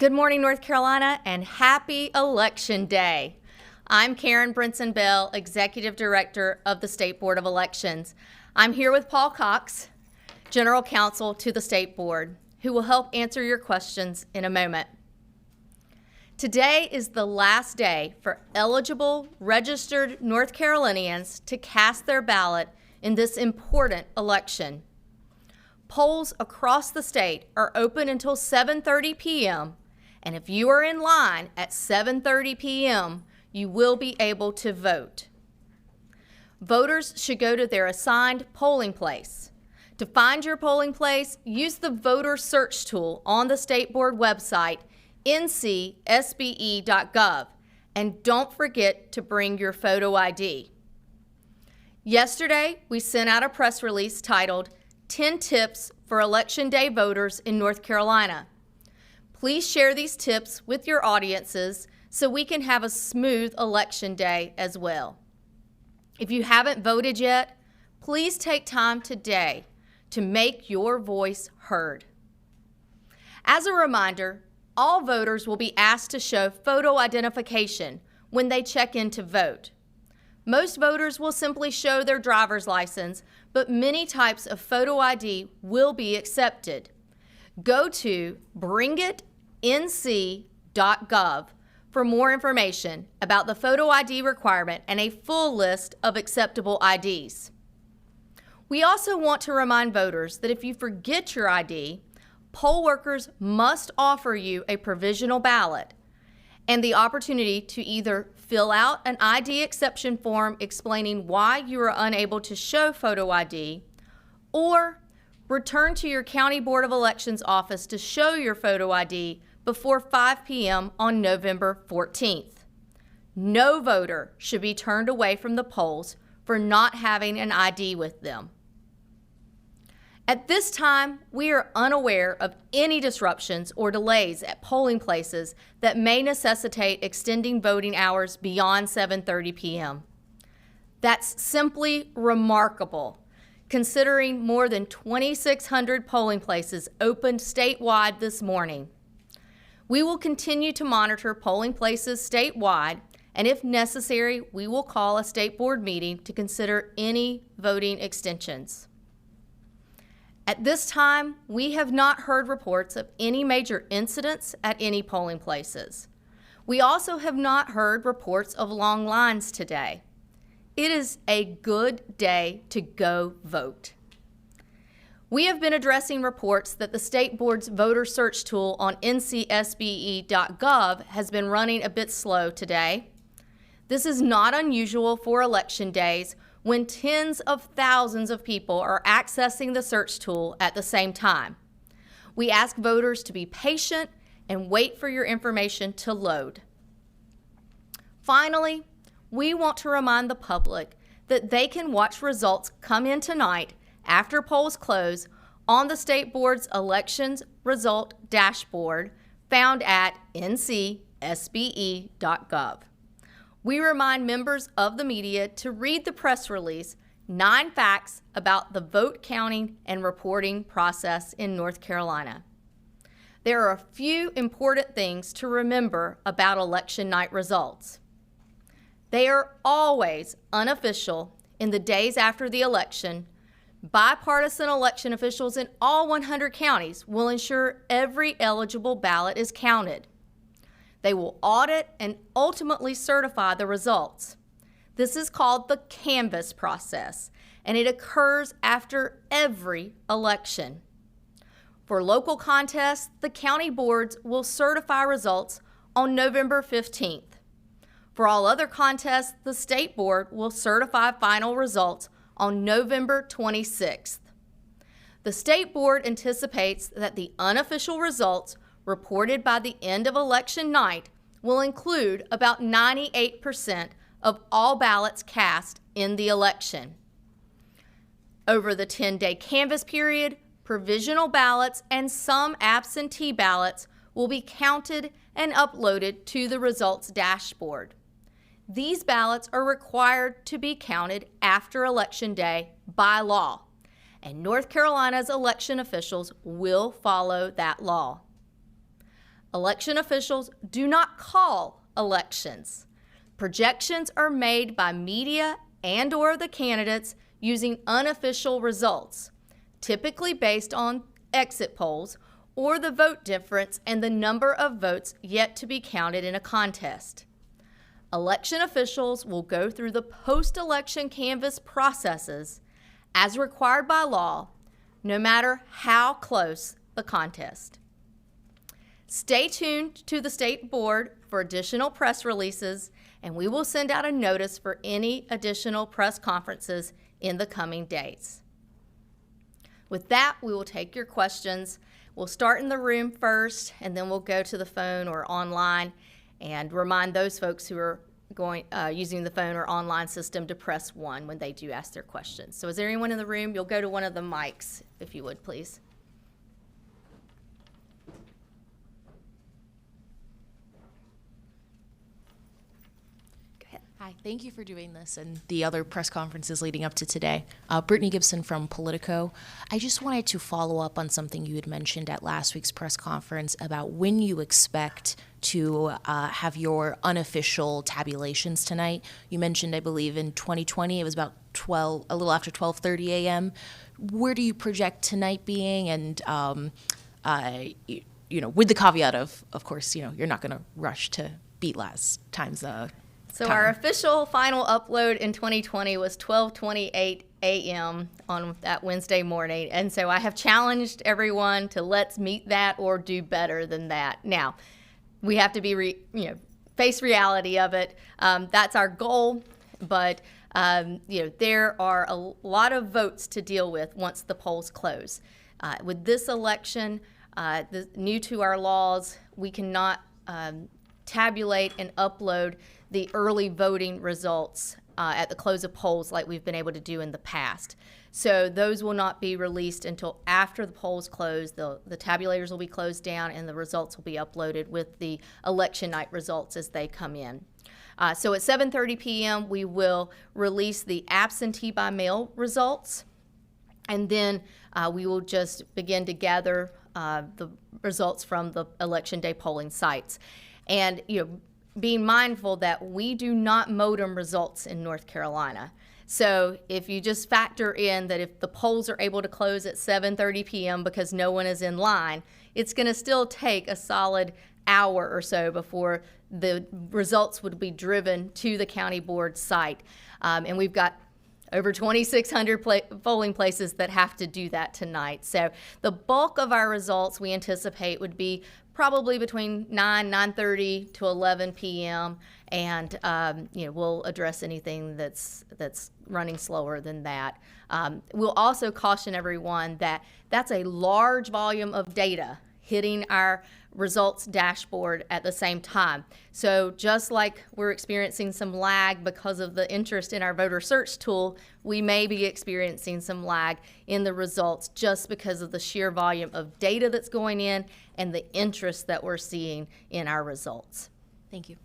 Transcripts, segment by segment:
Good morning, North Carolina, and happy Election Day. I'm Karen Brinson-Bell, Executive Director of the State Board of Elections. I'm here with Paul Cox, General Counsel to the State Board, who will help answer your questions in a moment. Today is the last day for eligible, registered North Carolinians to cast their ballot in this important election. Polls across the state are open until 7:30 p.m., and if you are in line at 7:30 p.m., you will be able to vote. Voters should go to their assigned polling place. To find your polling place, use the voter search tool on the State Board website, ncsbe.gov, and don't forget to bring your photo ID. Yesterday, we sent out a press release titled 10 Tips for Election Day Voters in North Carolina. Please share these tips with your audiences so we can have a smooth election day as well. If you haven't voted yet, please take time today to make your voice heard. As a reminder, all voters will be asked to show photo identification when they check in to vote. Most voters will simply show their driver's license, but many types of photo ID will be accepted. Go to bringitnc.gov for more information about the photo ID requirement and a full list of acceptable IDs. We also want to remind voters that if you forget your ID, poll workers must offer you a provisional ballot and the opportunity to either fill out an ID exception form explaining why you are unable to show photo ID, or return to your County Board of Elections office to show your photo ID before 5 p.m. on November 14th. No voter should be turned away from the polls for not having an ID with them. At this time, we are unaware of any disruptions or delays at polling places that may necessitate extending voting hours beyond 7:30 p.m. That's simply remarkable, considering more than 2,600 polling places opened statewide this morning. We will continue to monitor polling places statewide, and if necessary, we will call a State Board meeting to consider any voting extensions. At this time, we have not heard reports of any major incidents at any polling places. We also have not heard reports of long lines today. It is a good day to go vote. We have been addressing reports that the State Board's voter search tool on ncsbe.gov has been running a bit slow today. This is not unusual for election days when tens of thousands of people are accessing the search tool at the same time. We ask voters to be patient and wait for your information to load. Finally, we want to remind the public that they can watch results come in tonight after polls close on the State Board's Elections Result Dashboard found at ncsbe.gov. We remind members of the media to read the press release, 9 Facts about the vote counting and reporting process in North Carolina. There are a few important things to remember about election night results. They are always unofficial in the days after the election. Bipartisan election officials in all 100 counties will ensure every eligible ballot is counted. They will audit and ultimately certify the results. This is called the canvass process, and it occurs after every election. For local contests, the county boards will certify results on November 15th. For all other contests, the State Board will certify final results on November 26th. The State Board anticipates that the unofficial results reported by the end of election night will include about 98% of all ballots cast in the election. Over the 10-day canvass period, provisional ballots and some absentee ballots will be counted and uploaded to the results dashboard. These ballots are required to be counted after Election Day by law, and North Carolina's election officials will follow that law. Election officials do not call elections. Projections are made by media and/or the candidates using unofficial results, typically based on exit polls or the vote difference and the number of votes yet to be counted in a contest. Election officials will go through the post-election canvass processes as required by law, no matter how close the contest. Stay tuned to the State Board for additional press releases, and we will send out a notice for any additional press conferences in the coming days. With that, we will take your questions. We'll start in the room first, and then we'll go to the phone or online, and remind those folks who are using the phone or online system to press 1 when they do ask their questions. So is there anyone in the room? You'll go to one of the mics, if you would, please. Hi, thank you for doing this and the other press conferences leading up to today. Brittany Gibson from Politico. I just wanted to follow up on something you had mentioned at last week's press conference about when you expect to have your unofficial tabulations tonight. You mentioned, I believe, in 2020, it was about a little after 12:30 a.m. Where do you project tonight being? And with the caveat of course, you're not going to rush to beat last time's So our official final upload in 2020 was 12:28 a.m. on that Wednesday morning. And so I have challenged everyone to let's meet that or do better than that. Now, we have to be, face reality of it. That's our goal. But, there are a lot of votes to deal with once the polls close. With this election, new to our laws, we cannot tabulate and upload the early voting results at the close of polls like we've been able to do in the past. So those will not be released until after the polls close. The tabulators will be closed down and the results will be uploaded with the election night results as they come in. So at 7:30 p.m. we will release the absentee by mail results, and then we will just begin to gather the results from the election day polling sites. And being mindful that we do not modem results in North Carolina. So if you just factor in that if the polls are able to close at 7:30 p.m. because no one is in line, it's going to still take a solid hour or so before the results would be driven to the county board site. And we've got over 2,600 polling places that have to do that tonight. So the bulk of our results we anticipate would be probably between 9:30 to 11 p.m. And we'll address anything that's running slower than that. We'll also caution everyone that that's a large volume of data hitting our results dashboard at the same time. So just like we're experiencing some lag because of the interest in our voter search tool, we may be experiencing some lag in the results just because of the sheer volume of data that's going in and the interest that we're seeing in our results. Thank you.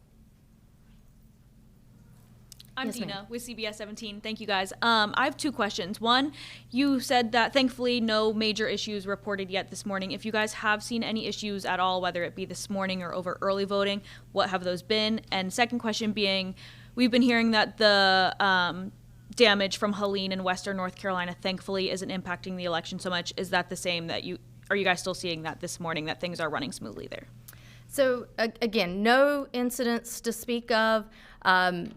I'm Yes, Dina ma'am. with CBS 17. Thank you, guys. I have two questions. One, you said that thankfully no major issues reported yet this morning. If you guys have seen any issues at all, whether it be this morning or over early voting, what have those been? And second question being, we've been hearing that the damage from Helene in Western North Carolina thankfully isn't impacting the election so much. Is that the same are you guys still seeing that this morning, that things are running smoothly there? So again, no incidents to speak of.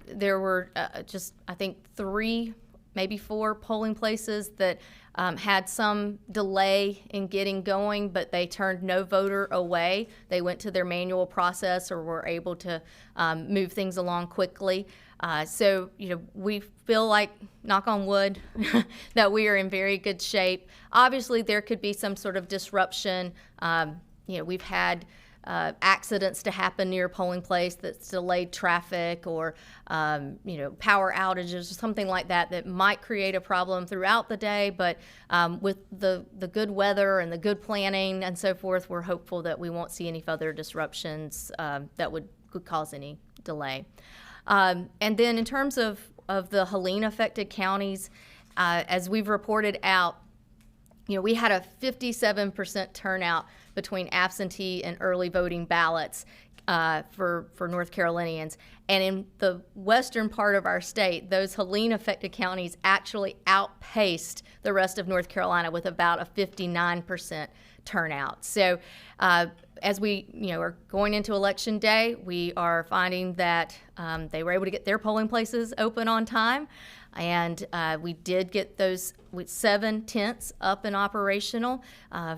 There were just, I think, 3, maybe 4 polling places that had some delay in getting going, but they turned no voter away. They went to their manual process or were able to move things along quickly. So, we feel like, knock on wood, that we are in very good shape. Obviously, there could be some sort of disruption. We've had accidents to happen near a polling place that's delayed traffic or, power outages or something like that might create a problem throughout the day. But with the good weather and the good planning and so forth, we're hopeful that we won't see any further disruptions that could cause any delay. And then in terms of the Helene-affected counties, as we've reported out, we had a 57% turnout between absentee and early voting ballots for North Carolinians. And in the western part of our state, those Helene-affected counties actually outpaced the rest of North Carolina with about a 59% turnout. So as we are going into Election Day, we are finding that they were able to get their polling places open on time. And we did get those with 7 tents up and operational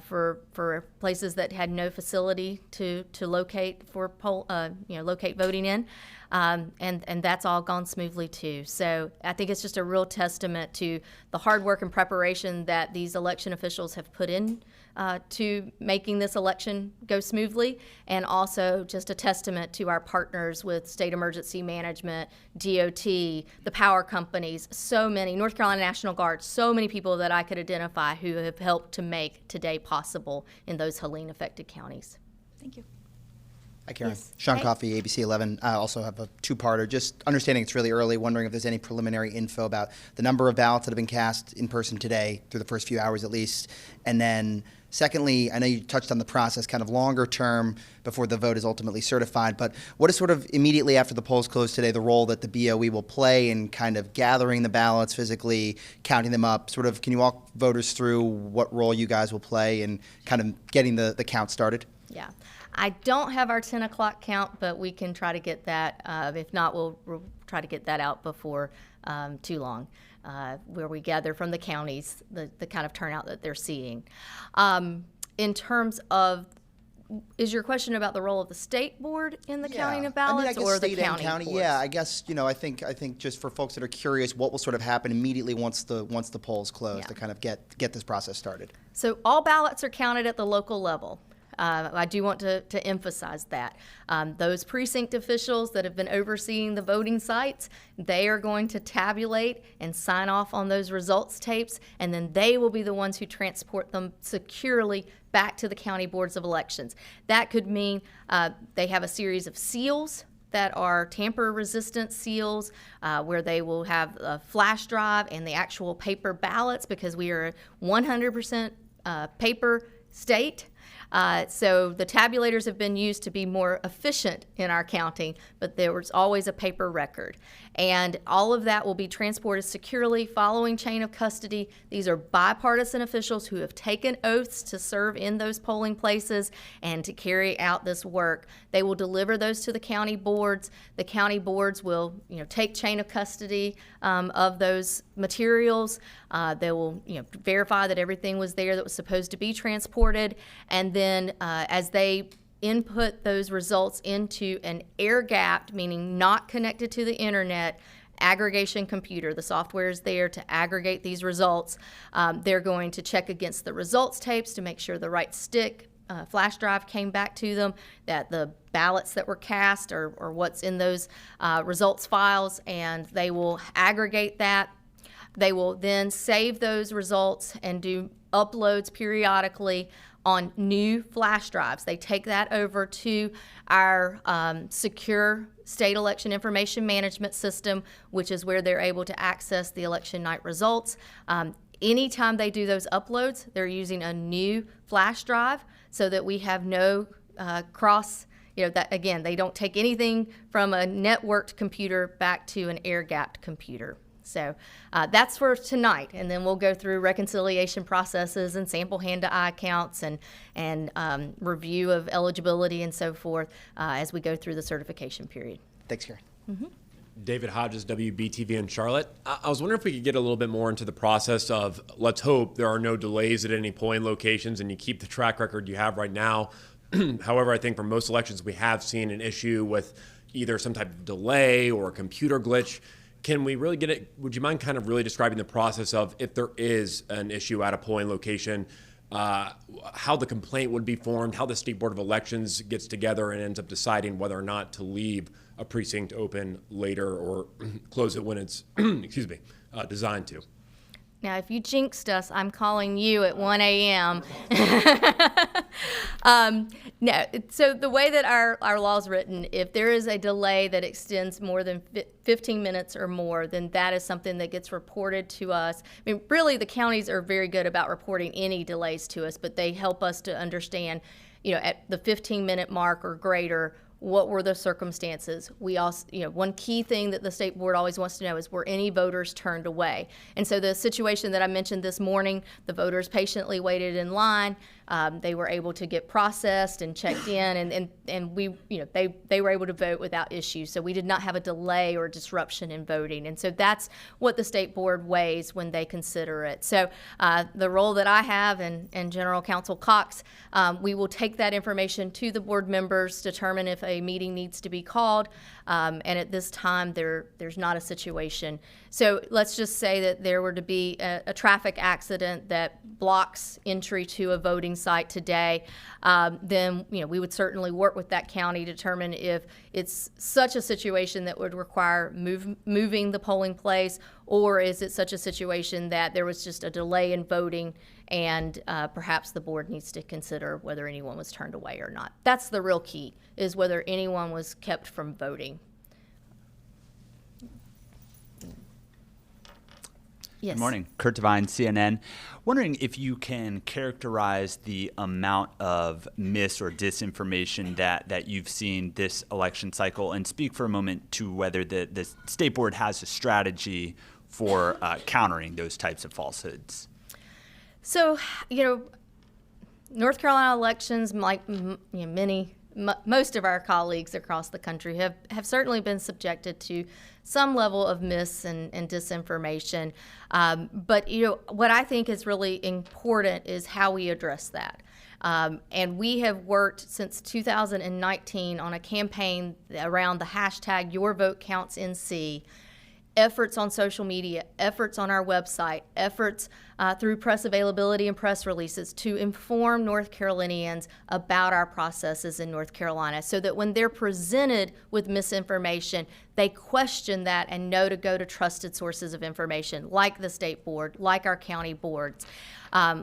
for places that had no facility to locate for locate voting in, and that's all gone smoothly too. So I think it's just a real testament to the hard work and preparation that these election officials have put in to making this election go smoothly, and also just a testament to our partners with State Emergency Management, DOT, the power companies, so many, North Carolina National Guard, so many people that I could identify who have helped to make today possible in those Helene-affected counties. Thank you. Hi, Karen. Yes. Sean Hey. Coffey, ABC 11. I also have a two-parter. Just understanding it's really early, wondering if there's any preliminary info about the number of ballots that have been cast in person today, through the first few hours at least. And then secondly, I know you touched on the process kind of longer term before the vote is ultimately certified, but what is sort of immediately after the polls close today the role that the BOE will play in kind of gathering the ballots physically, counting them up? Sort of, can you walk voters through what role you guys will play in kind of getting the count started? Yeah. I don't have our 10 o'clock count, but we can try to get that. If not, we'll try to get that out before too long, where we gather from the counties the kind of turnout that they're seeing. In terms of, is your question about the role of the state board in the counting of ballots, I guess or the state and county county? boards? Yeah, I guess I think just for folks that are curious, what will sort of happen immediately once the polls close Yeah. to kind of get this process started? So all ballots are counted at the local level. I do want to emphasize that. Those precinct officials that have been overseeing the voting sites, they are going to tabulate and sign off on those results tapes, and then they will be the ones who transport them securely back to the county boards of elections. That could mean they have a series of seals that are tamper-resistant seals, where they will have a flash drive and the actual paper ballots, because we are a 100% paper state. So the tabulators have been used to be more efficient in our counting, but there was always a paper record. And all of that will be transported securely following chain of custody. These are bipartisan officials who have taken oaths to serve in those polling places and to carry out this work. They will deliver those to the county boards. The county boards will, take chain of custody of those materials. They will, verify that everything was there that was supposed to be transported, and then as they input those results into an air-gapped, meaning not connected to the internet, aggregation computer. The software is there to aggregate these results. They're going to check against the results tapes to make sure the right stick, flash drive came back to them, that the ballots that were cast or what's in those results files, and they will aggregate that. They will then save those results and do uploads periodically on new flash drives. They take that over to our secure state election information management system, which is where they're able to access the election night results. Anytime they do those uploads, they're using a new flash drive so that we have no cross, that again, they don't take anything from a networked computer back to an air-gapped computer. So that's for tonight, and then we'll go through reconciliation processes and sample hand-to-eye counts and review of eligibility and so forth as we go through the certification period. Thanks, Karen. David Hodges, WBTV in Charlotte. I was wondering if we could get a little bit more into the process of, let's hope there are no delays at any polling locations and you keep the track record you have right now. However, I think for most elections we have seen an issue with either some type of delay or a computer glitch. Can we really get it? Would you mind kind of really describing the process of, if there is an issue at a polling location, how the complaint would be formed, how the State Board of Elections gets together and ends up deciding whether or not to leave a precinct open later or close it when it's, designed to? Now, if you jinxed us, I'm calling you at 1 a.m. No, so the way that our law is written, if there is a delay that extends more than 15 minutes or more, then that is something that gets reported to us. I mean, really, the counties are very good about reporting any delays to us, but they help us to understand, at the 15-minute mark or greater, what were the circumstances? We also, one key thing that the state board always wants to know is, were any voters turned away? And so the situation that I mentioned this morning, the voters patiently waited in line. They were able to get processed and checked in, and we, they were able to vote without issue. So we did not have a delay or disruption in voting. And so that's what the state board weighs when they consider it. So the role that I have and General Counsel Cox, we will take that information to the board members, determine if a meeting needs to be called, and at this time there's not a situation. So let's just say that there were to be a traffic accident that blocks entry to a voting site today, then we would certainly work with that county to determine if it's such a situation that would require moving the polling place, or is it such a situation that there was just a delay in voting and perhaps the board needs to consider whether anyone was turned away or not. That's the real key, is whether anyone was kept from voting. Yes. Good morning. Kurt Devine, CNN. Wondering if you can characterize the amount of mis or disinformation that you've seen this election cycle, and speak for a moment to whether the state board has a strategy for countering those types of falsehoods. So, North Carolina elections, like most of our colleagues across the country, have certainly been subjected to some level of mis and disinformation. But what I think is really important is how we address that. And we have worked since 2019 on a campaign around the hashtag #YourVoteCountsNC, efforts on social media, efforts on our website, efforts through press availability and press releases to inform North Carolinians about our processes in North Carolina, so that when they're presented with misinformation, they question that and know to go to trusted sources of information, like the state board, like our county boards,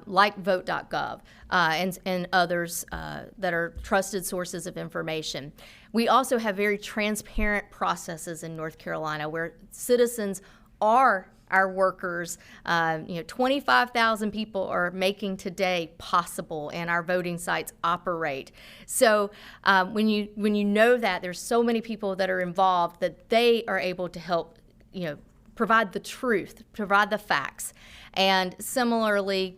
like vote.gov, and others that are trusted sources of information. We also have very transparent processes in North Carolina where citizens are our workers. 25,000 people are making today possible, and our voting sites operate. So when you know that there's so many people that are involved, that they are able to help, provide the truth, provide the facts. And similarly,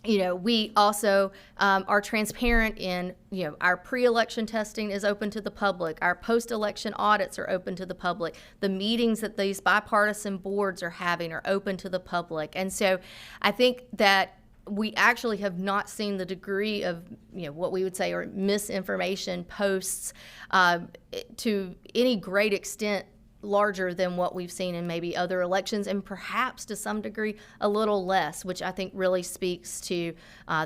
we also are transparent in, our pre-election testing is open to the public. Our post-election audits are open to the public. The meetings that these bipartisan boards are having are open to the public. And so I think that we actually have not seen the degree of, what we would say are misinformation posts to any great extent larger than what we've seen in maybe other elections, and perhaps to some degree a little less, which I think really speaks to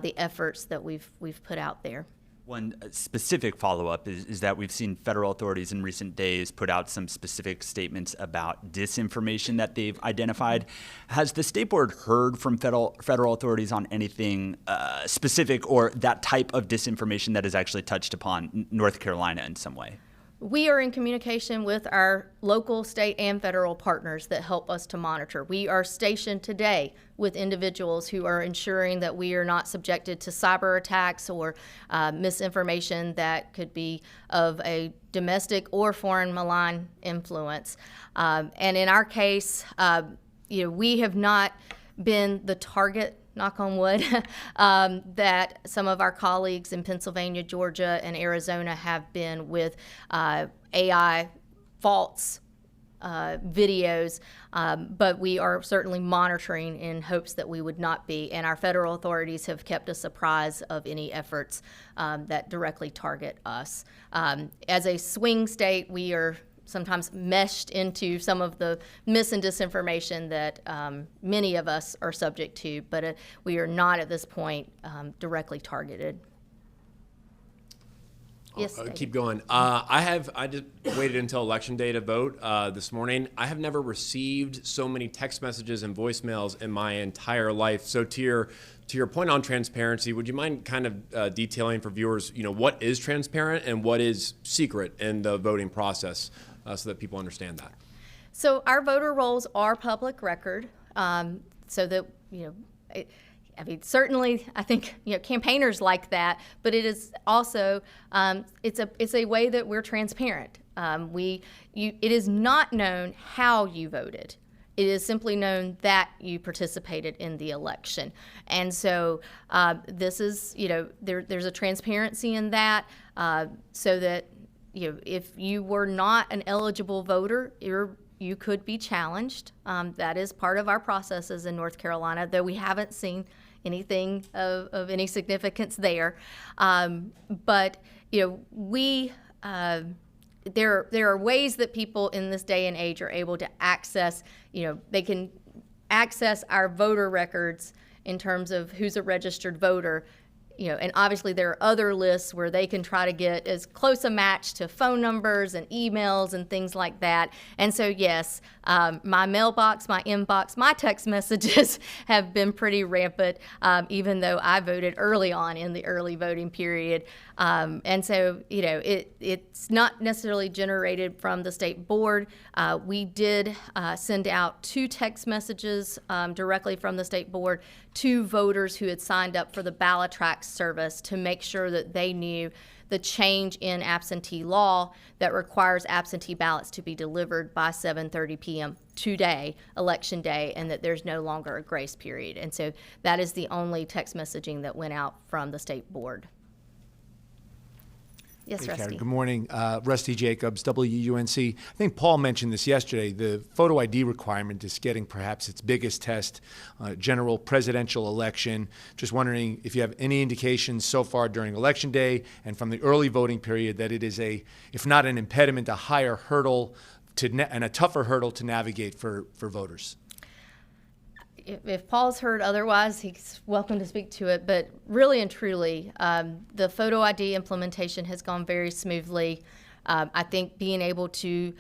the efforts that we've put out there. One specific follow-up is that we've seen federal authorities in recent days put out some specific statements about disinformation that they've identified. Has the state board heard from federal authorities on anything specific, or that type of disinformation that has actually touched upon North Carolina in some way? We are in communication with our local, state, and federal partners that help us to monitor. We are stationed today with individuals who are ensuring that we are not subjected to cyber attacks or misinformation that could be of a domestic or foreign malign influence. And in our case, we have not been the target, knock on wood, that some of our colleagues in Pennsylvania, Georgia, and Arizona have been with AI false videos, but we are certainly monitoring in hopes that we would not be, and our federal authorities have kept us apprised of any efforts that directly target us. As a swing state, we are sometimes meshed into some of the mis and disinformation that many of us are subject to, but we are not at this point directly targeted. Yes, keep going. I just waited until election day to vote this morning. I have never received so many text messages and voicemails in my entire life. So to your point on transparency, would you mind kind of detailing for viewers, what is transparent and what is secret in the voting process, so that people understand that? So our voter rolls are public record, so that I mean, certainly, I think campaigners like that, but it is also it's a way that we're transparent. It is not known how you voted. It is simply known that you participated in the election, and so this is there's a transparency in that, so that if you were not an eligible voter, you could be challenged. That is part of our processes in North Carolina, though we haven't seen anything of any significance there. But there are ways that people in this day and age are able to access. They can access our voter records in terms of who's a registered voter. And obviously there are other lists where they can try to get as close a match to phone numbers and emails and things like that. And so, yes, my mailbox, my inbox, my text messages have been pretty rampant, even though I voted early on in the early voting period. And so, it's not necessarily generated from the state board. We did send out 2 text messages directly from the state board to voters who had signed up for the Ballot service to make sure that they knew the change in absentee law that requires absentee ballots to be delivered by 7:30 p.m. today, election day, and that there's no longer a grace period. And so that is the only text messaging that went out from the state board. Yes, Hey, Rusty. Karen, good morning. Rusty Jacobs, WUNC. I think Paul mentioned this yesterday. The photo ID requirement is getting perhaps its biggest test, general presidential election. Just wondering if you have any indications so far during Election Day and from the early voting period that it is if not an impediment, a higher hurdle and a tougher hurdle to navigate for voters. If Paul's heard otherwise, he's welcome to speak to it. But really and truly, the photo ID implementation has gone very smoothly. I think being able to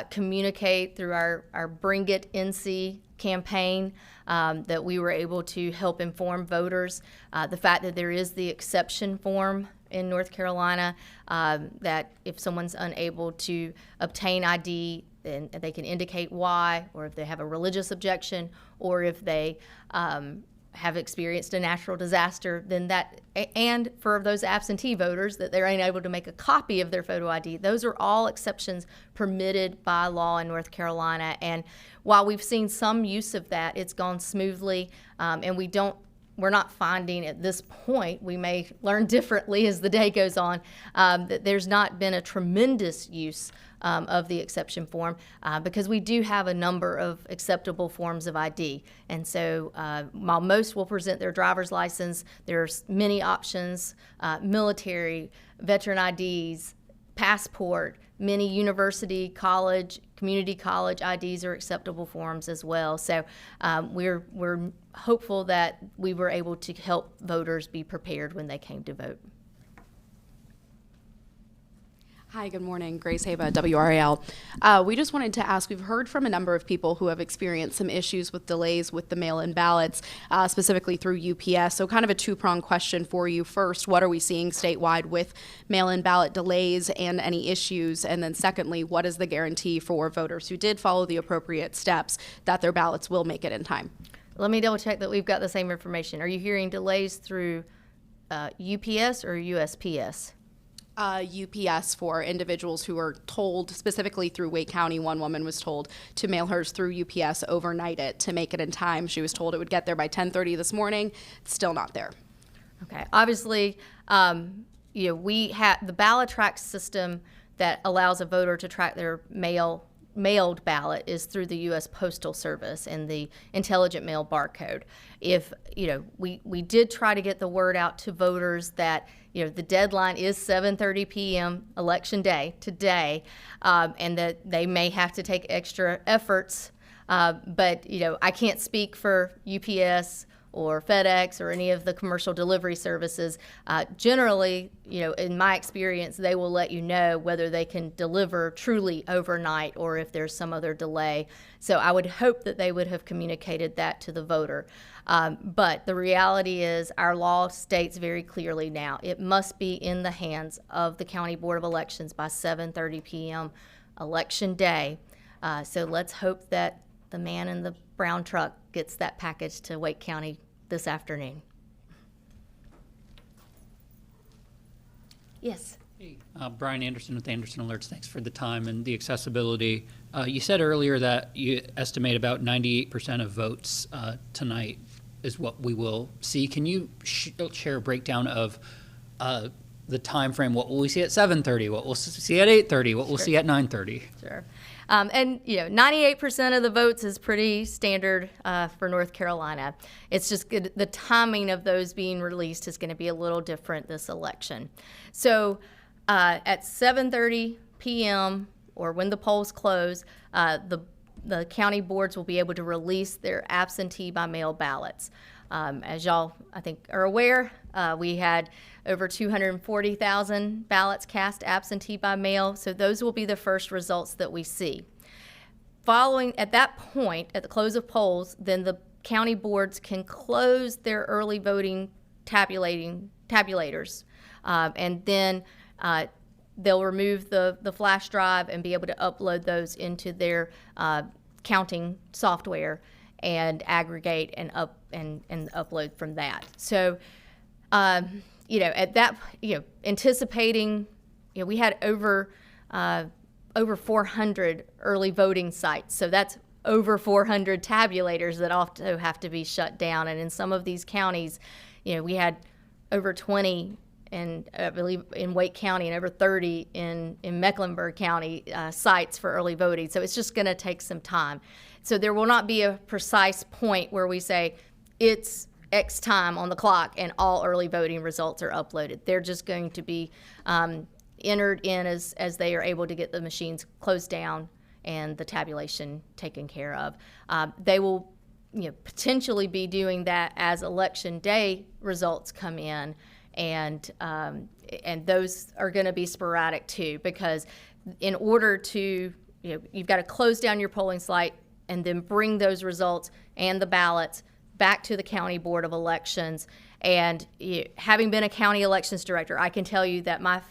communicate through our Bring It NC campaign, that we were able to help inform voters. The fact that there is the exception form in North Carolina, that if someone's unable to obtain ID, then they can indicate why, or if they have a religious objection, or if they have experienced a natural disaster, then that, and for those absentee voters, that they're unable to make a copy of their photo ID. Those are all exceptions permitted by law in North Carolina. And while we've seen some use of that, it's gone smoothly, and we're not finding at this point, we may learn differently as the day goes on, that there's not been a tremendous use of the exception form, because we do have a number of acceptable forms of ID. And so while most will present their driver's license, there's many options: military, veteran IDs, passport, many university, college, community college IDs are acceptable forms as well. So we're hopeful that we were able to help voters be prepared when they came to vote. Hi, good morning. Grace Haba, WRAL. We just wanted to ask, we've heard from a number of people who have experienced some issues with delays with the mail-in ballots, specifically through UPS. So kind of a two-pronged question for you. First, what are we seeing statewide with mail-in ballot delays and any issues? And then secondly, what is the guarantee for voters who did follow the appropriate steps that their ballots will make it in time? Let me double check that we've got the same information. Are you hearing delays through UPS or USPS? UPS for individuals who were told, specifically through Wake County. One woman was told to mail hers through UPS, overnight it to make it in time. She was told it would get there by 10:30 this morning. It's still not there. Okay. Obviously, we have the Ballot track system that allows a voter to track their mailed ballot is through the U.S. Postal Service and the Intelligent Mail barcode. If we did try to get the word out to voters that the deadline is 7:30 p.m. election day today, and that they may have to take extra efforts. But I can't speak for UPS or FedEx or any of the commercial delivery services. Generally, in my experience, they will let you know whether they can deliver truly overnight or if there's some other delay. So I would hope that they would have communicated that to the voter. But the reality is our law states very clearly now it must be in the hands of the County Board of Elections by 7:30 p.m. election day. So let's hope that the man in the brown truck gets that package to Wake County this afternoon. Yes. Brian Anderson with Anderson Alerts. Thanks for the time and the accessibility. You said earlier that you estimate about 98% of votes tonight is what we will see. Can you share a breakdown of the time frame? What will we see at 7:30? What we'll see at 8:30? What we'll see at 9:30? Sure. And 98% of the votes is pretty standard for North Carolina. It's just good, the timing of those being released is going to be a little different this election. So at 7:30 p.m. or when the polls close, the county boards will be able to release their absentee by mail ballots. As y'all, I think, are aware, we had over 240,000 ballots cast absentee by mail, so those will be the first results that we see. Following, at that point, at the close of polls, then the county boards can close their early voting tabulators, and then they'll remove the flash drive and be able to upload those into their counting software and aggregate and upload from that. So, at that, anticipating, we had over 400 early voting sites. So that's over 400 tabulators that also have to be shut down. And in some of these counties, we had over 20 and I believe in Wake County and over 30 in Mecklenburg County sites for early voting. So it's just going to take some time. So there will not be a precise point where we say it's X time on the clock and all early voting results are uploaded. They're just going to be entered in as they are able to get the machines closed down and the tabulation taken care of. They will potentially be doing that as election day results come in. And those are going to be sporadic too, because in order to, you've got to close down your polling site and then bring those results and the ballots back to the County Board of Elections. And having been a county elections director, I can tell you that my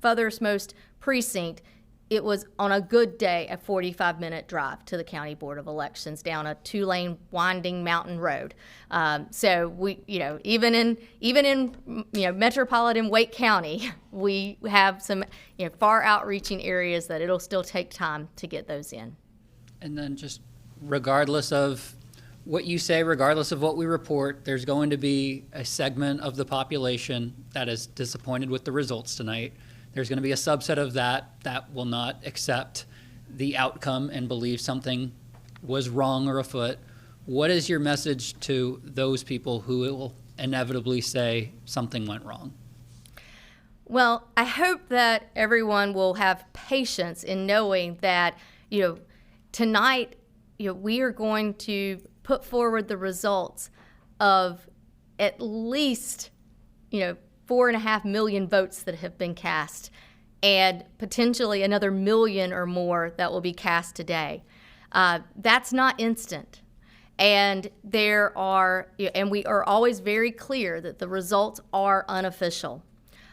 furthest precinct, it was on a good day a 45-minute drive to the County Board of Elections down a 2-lane winding mountain road. So we, even in metropolitan Wake County, we have some far outreaching areas that it'll still take time to get those in. And then just regardless of what you say, regardless of what we report, there's going to be a segment of the population that is disappointed with the results tonight. There's going to be a subset of that will not accept the outcome and believe something was wrong or afoot. What is your message to those people who will inevitably say something went wrong? Well, I hope that everyone will have patience in knowing that, tonight, we are going to put forward the results of at least, 4.5 million votes that have been cast, and potentially another million or more that will be cast today. That's not instant. And there are, and we are always very clear that the results are unofficial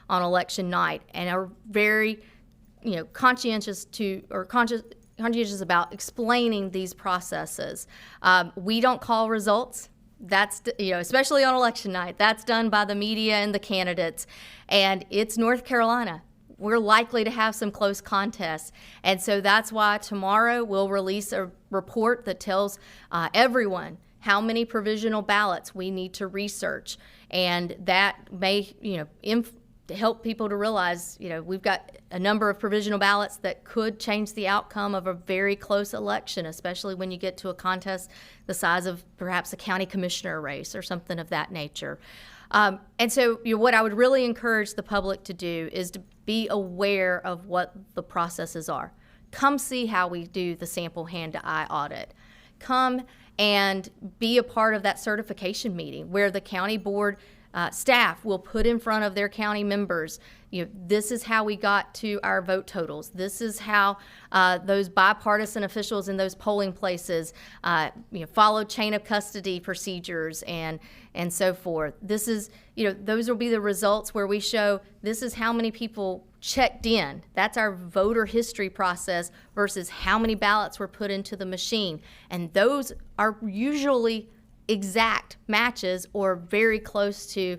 on election night and are very, conscientious about explaining these processes. We don't call results. That's, especially on election night, that's done by the media and the candidates. And it's North Carolina. We're likely to have some close contests. And so that's why tomorrow we'll release a report that tells everyone how many provisional ballots we need to research. And that may, to help people to realize, we've got a number of provisional ballots that could change the outcome of a very close election, especially when you get to a contest the size of perhaps a county commissioner race or something of that nature. And so what I would really encourage the public to do is to be aware of what the processes are. Come see how we do the sample hand-to-eye audit. Come and be a part of that certification meeting where the county board staff will put in front of their county members, this is how we got to our vote totals. This is how those bipartisan officials in those polling places, followed chain of custody procedures and so forth. This is, those will be the results where we show this is how many people checked in. That's our voter history process versus how many ballots were put into the machine. And those are usually exact matches or very close to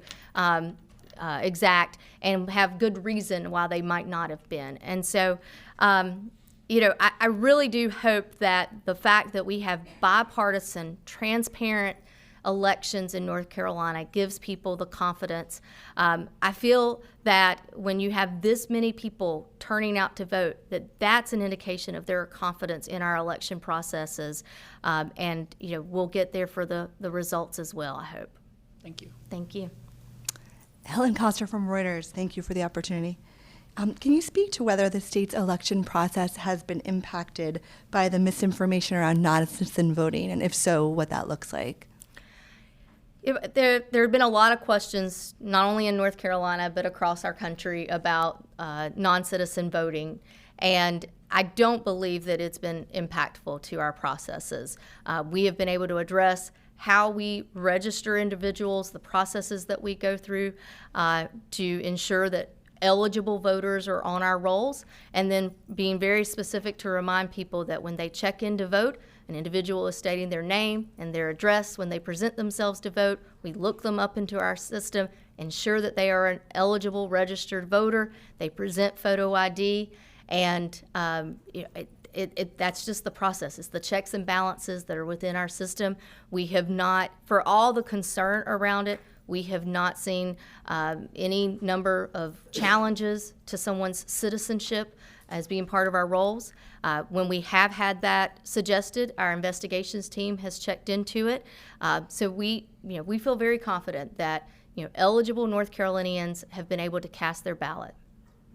exact, and have good reason why they might not have been. And so, I really do hope that the fact that we have bipartisan, transparent elections in North Carolina gives people the confidence. I feel that when you have this many people turning out to vote, that's an indication of their confidence in our election processes. And we'll get there for the results as well, I hope. Thank you. Thank you. Helen Koster from Reuters, thank you for the opportunity. Can you speak to whether the state's election process has been impacted by the misinformation around non-citizen voting, and if so, what that looks like? There have been a lot of questions, not only in North Carolina, but across our country about non-citizen voting. And I don't believe that it's been impactful to our processes. We have been able to address how we register individuals, the processes that we go through to ensure that eligible voters are on our rolls, and then being very specific to remind people that when they check in to vote, an individual is stating their name and their address when they present themselves to vote. We look them up into our system, ensure that they are an eligible registered voter. They present photo ID, and that's just the process. It's the checks and balances that are within our system. We have not, for all the concern around it, we have not seen any number of challenges to someone's citizenship as being part of our roles. When we have had that suggested, our investigations team has checked into it. So we feel very confident that eligible North Carolinians have been able to cast their ballot.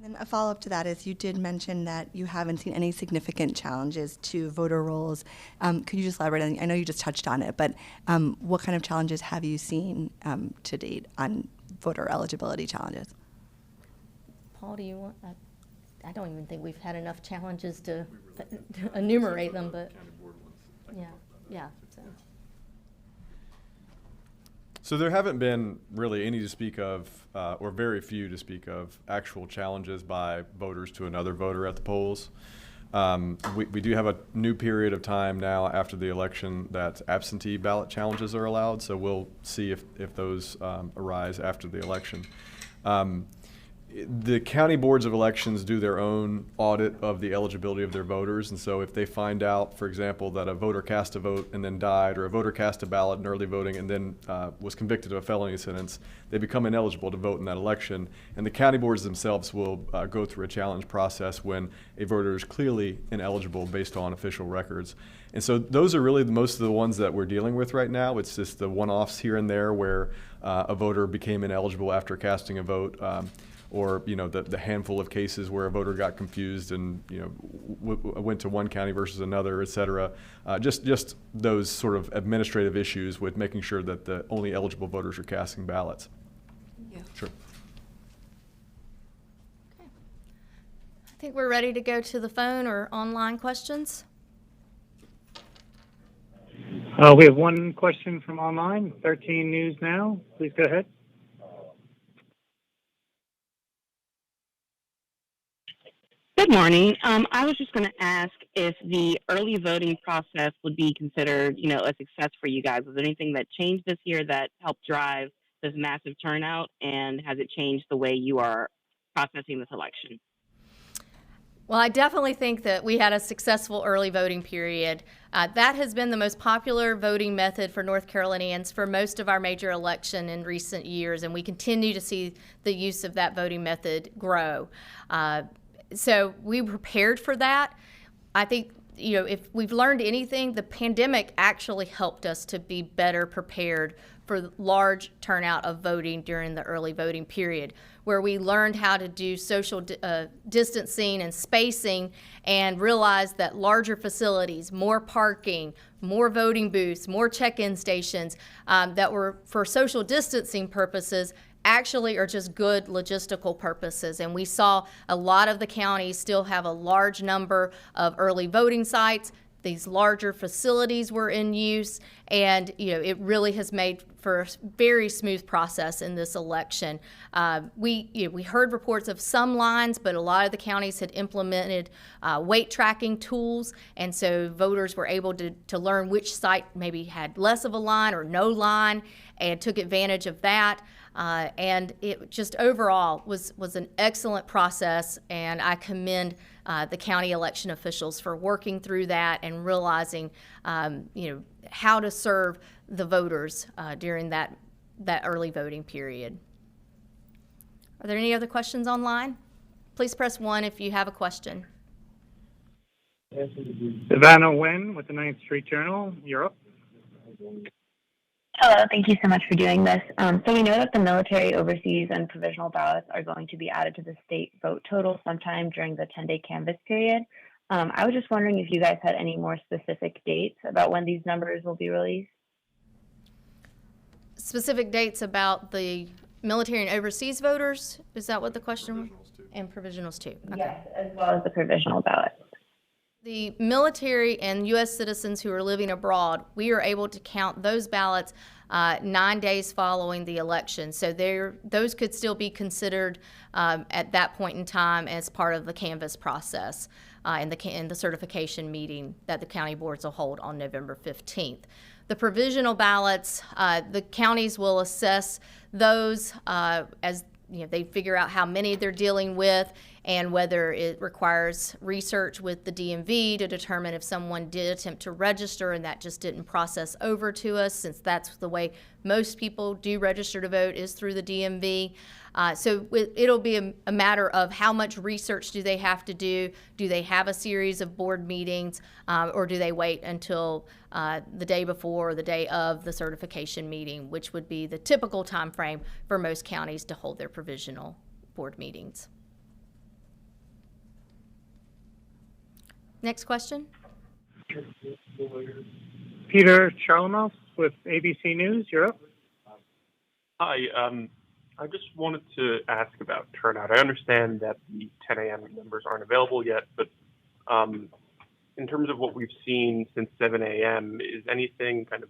And a follow-up to that is you did mention that you haven't seen any significant challenges to voter rolls. Could you just elaborate on, I know you just touched on it, but what kind of challenges have you seen to date on voter eligibility challenges? Paul, do you want? I don't even think we've had enough challenges to enumerate them, but yeah. So there haven't been really any to speak of, or very few to speak of, actual challenges by voters to another voter at the polls. We do have a new period of time now after the election that absentee ballot challenges are allowed, so we'll see if those arise after the election. The county boards of elections do their own audit of the eligibility of their voters, and so if they find out, for example, that a voter cast a vote and then died, or a voter cast a ballot in early voting and then was convicted of a felony sentence, they become ineligible to vote in that election. And the county boards themselves will go through a challenge process when a voter is clearly ineligible based on official records. And so those are really most of the ones that we're dealing with right now. It's just the one-offs here and there where a voter became ineligible after casting a vote. Or the handful of cases where a voter got confused and went to one county versus another, et cetera. Just those sort of administrative issues with making sure that the only eligible voters are casting ballots. Thank you. Sure. Okay. I think we're ready to go to the phone or online questions. We have one question from online, 13 News Now. Please go ahead. Good morning. I was just going to ask if the early voting process would be considered, a success for you guys. Was there anything that changed this year that helped drive this massive turnout, and has it changed the way you are processing this election? Well, I definitely think that we had a successful early voting period. That has been the most popular voting method for North Carolinians for most of our major election in recent years, and we continue to see the use of that voting method grow. So we prepared for that. I think, if we've learned anything, the pandemic actually helped us to be better prepared for large turnout of voting during the early voting period, where we learned how to do social distancing and spacing, and realized that larger facilities, more parking, more voting booths, more check-in stations that were for social distancing purposes actually are just good logistical purposes. And we saw a lot of the counties still have a large number of early voting sites. these larger facilities were in use, and it really has made for a very smooth process in this election. We heard reports of some lines, but a lot of the counties had implemented weight tracking tools, and so voters were able to learn which site maybe had less of a line or no line, and took advantage of that. And it just overall was an excellent process, and I commend the county election officials for working through that and realizing, how to serve the voters during that early voting period. Are there any other questions online? Please press 1 if you have a question. Savannah Nguyen with the 9th Street Journal. You're up. Hello, thank you so much for doing this. So we know that the military, overseas, and provisional ballots are going to be added to the state vote total sometime during the 10-day canvass period. I was just wondering if you guys had any more specific dates about when these numbers will be released. Specific dates about the military and overseas voters? Is that what the question was? And provisionals too. Okay. Yes, as well as the provisional ballots. The military and U.S. citizens who are living abroad, we are able to count those ballots 9 days following the election. So those could still be considered at that point in time as part of the canvass process in the certification meeting that the county boards will hold on November 15th. The provisional ballots, the counties will assess those as they figure out how many they're dealing with and whether it requires research with the DMV to determine if someone did attempt to register and that just didn't process over to us, since that's the way most people do register to vote is through the DMV. So it'll be a matter of how much research do they have to do they have a series of board meetings, or do they wait until the day before or the day of the certification meeting, which would be the typical time frame for most counties to hold their provisional board meetings. Next question. Peter Charlamos with ABC News. You're up. Hi. I just wanted to ask about turnout. I understand that the 10 a.m. numbers aren't available yet, but in terms of what we've seen since 7 a.m., is anything kind of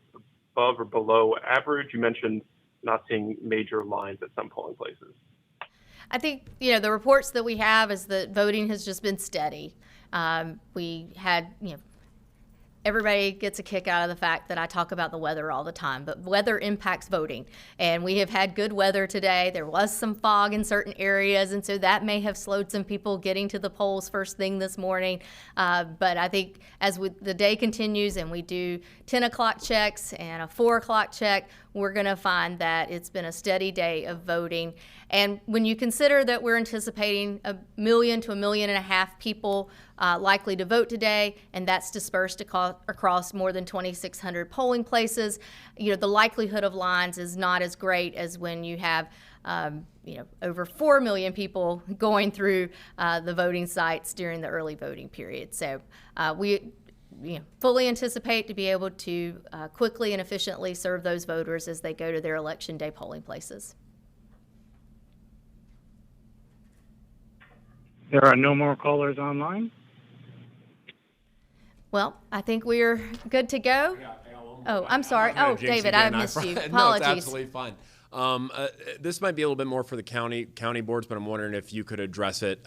above or below average? You mentioned not seeing major lines at some polling places. I think, the reports that we have is that voting has just been steady. We had, everybody gets a kick out of the fact that I talk about the weather all the time, but weather impacts voting. And we have had good weather today. There was some fog in certain areas, and so that may have slowed some people getting to the polls first thing this morning. But I think as the day continues and we do 10 o'clock checks and a 4 o'clock check, we're going to find that it's been a steady day of voting. And when you consider that we're anticipating 1 million to 1.5 million people likely to vote today, and that's dispersed across more than 2,600 polling places, the likelihood of lines is not as great as when you have over 4 million people going through the voting sites during the early voting period. So we fully anticipate to be able to quickly and efficiently serve those voters as they go to their election day polling places. There are no more callers online. Well, I think we're good to go. Oh, I'm sorry. Oh, David, I missed you. Apologies. No, it's absolutely fine. This might be a little bit more for the county boards, but I'm wondering if you could address it.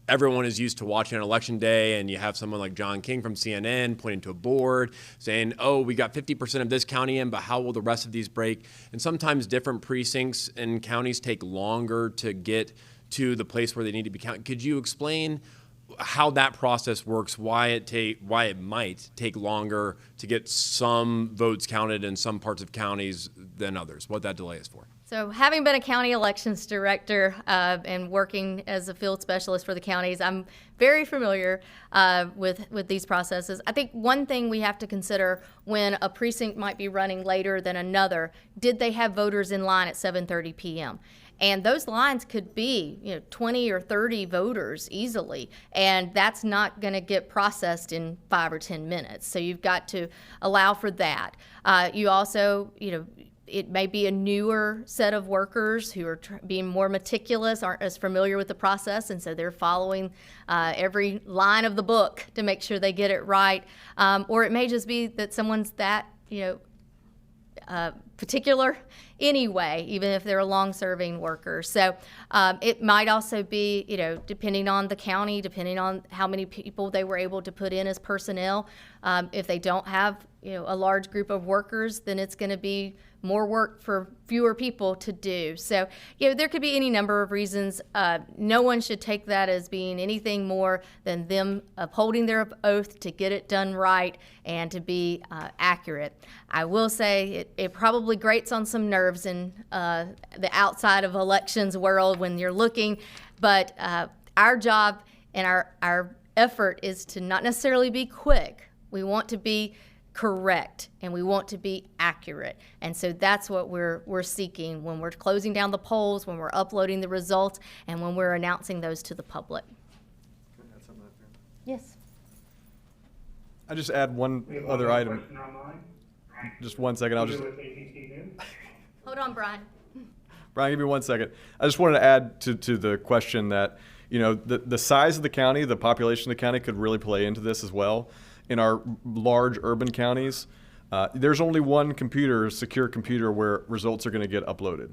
Everyone is used to watching on election day, and you have someone like John King from CNN pointing to a board saying, oh, we got 50% of this county in, but how will the rest of these break? And sometimes different precincts and counties take longer to get to the place where they need to be counted. Could you explain how that process works, why it might take longer to get some votes counted in some parts of counties than others, what that delay is for? So having been a county elections director and working as a field specialist for the counties, I'm very familiar with these processes. I think one thing we have to consider when a precinct might be running later than another, did they have voters in line at 7:30 p.m.? And those lines could be 20 or 30 voters easily, and that's not going to get processed in 5 or 10 minutes. So you've got to allow for that. You also, It may be a newer set of workers who are being more meticulous, aren't as familiar with the process, and so they're following every line of the book to make sure they get it right. Or it may just be that someone's that, particular anyway, even if they're a long-serving worker. So it might also be, depending on the county, depending on how many people they were able to put in as personnel. If they don't have, a large group of workers, then it's going to be more work for fewer people to do. So, there could be any number of reasons. No one should take that as being anything more than them upholding their oath to get it done right and to be accurate. I will say it probably grates on some nerves in the outside of elections world when you're looking, but our job and our effort is to not necessarily be quick. We want to be correct, and we want to be accurate. And so that's what we're seeking when we're closing down the polls, when we're uploading the results, and when we're announcing those to the public. Yes. I just add one other item. Just 1 second. I'll just. Hold on, Brian. Brian, give me 1 second. I just wanted to add to the question that, the size of the county, the population of the county could really play into this as well. In our large urban counties, there's only one secure computer where results are going to get uploaded.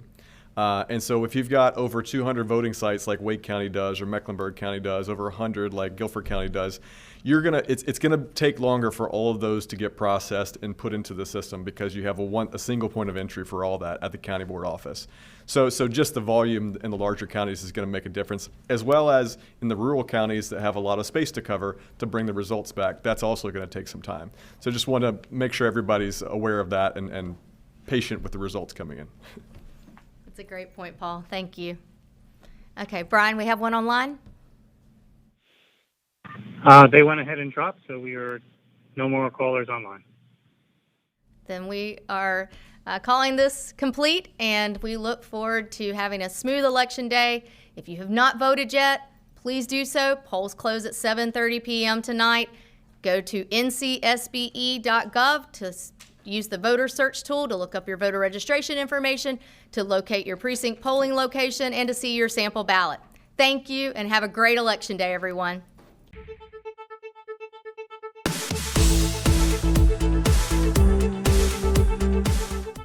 And so if you've got over 200 voting sites like Wake County does or Mecklenburg County does, over 100 like Guilford County does, it's going to take longer for all of those to get processed and put into the system because you have a single point of entry for all that at the county board office. So just the volume in the larger counties is going to make a difference, as well as in the rural counties that have a lot of space to cover to bring the results back. That's also going to take some time. So just want to make sure everybody's aware of that and patient with the results coming in. That's a great point, Paul. Thank you. Okay, Brian, we have one online. They went ahead and dropped, so we are no more callers online. Then we are calling this complete, and we look forward to having a smooth election day. If you have not voted yet, please do so. Polls close at 7:30 p.m. tonight. Go to ncsbe.gov to use the voter search tool to look up your voter registration information, to locate your precinct polling location, and to see your sample ballot. Thank you, and have a great election day, everyone.